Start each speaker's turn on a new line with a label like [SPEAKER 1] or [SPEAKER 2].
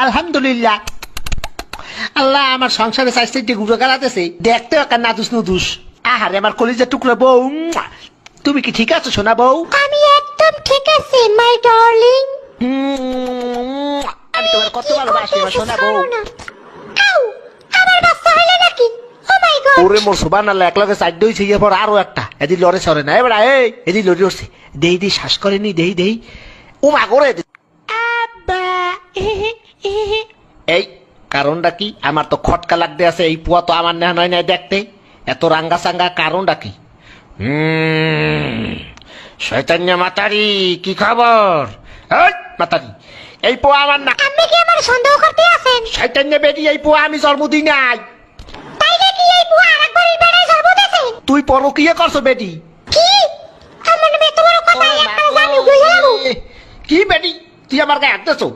[SPEAKER 1] আলহামদুলিল্লাহ। আল্লাহ আমার সংসারে চাইতে গুঁড়ো গালাতেছে, দেখতে একটা নাদুস নুদুস। আহারে আমার কলিজার টুকরা বউ, তুমি কি ঠিক আছো সোনা বউ?
[SPEAKER 2] আমি একদম ঠিক আছি মাই ডার্লিং।
[SPEAKER 1] আমি তোমার কত ভালোবাসি আমার সোনা বউ।
[SPEAKER 2] আউ, আমার বাচ্চা হইলো নাকি? ও মাই গড।
[SPEAKER 1] ওরে মোর সুবহানাল্লাহ, এক লগে চার দই ছিয়ে পর আরো একটা এদি লড়ে সরে না এবার এদি লড়ে উঠছে। দেই দেই শ্বাস করেনি, দেই দেই ও মা করে
[SPEAKER 2] আব্বা
[SPEAKER 1] এই কারণটা কি? আমার তো খটকা লাগতে আছে, এই পুয়া তো আমার নেহা নয় নাই দেখতে, এত রাঙ্গা সাঙ্গা কারণটা কি? শয়তান্য মাতারি, কি খবর? এই মাতারি, এই পোয়া আমার না।
[SPEAKER 2] আপনি কি আমার সন্দেহ করতে আছেন?
[SPEAKER 1] শয়তান্য বেটি, এই পোয়া আমি জন্ম দিই নাই।
[SPEAKER 2] তাইলে কি এই বুয়া আরেকবারের বেড়ায় জন্ম দিয়েছে?
[SPEAKER 1] তুই পরকিয়া করছো বেটি?
[SPEAKER 2] কি আমার মেয়ে তোমার কথা একবার জানি উড়ে যাবো।
[SPEAKER 1] কি বেটি, তুই আমার গায়ে হাত দিছো?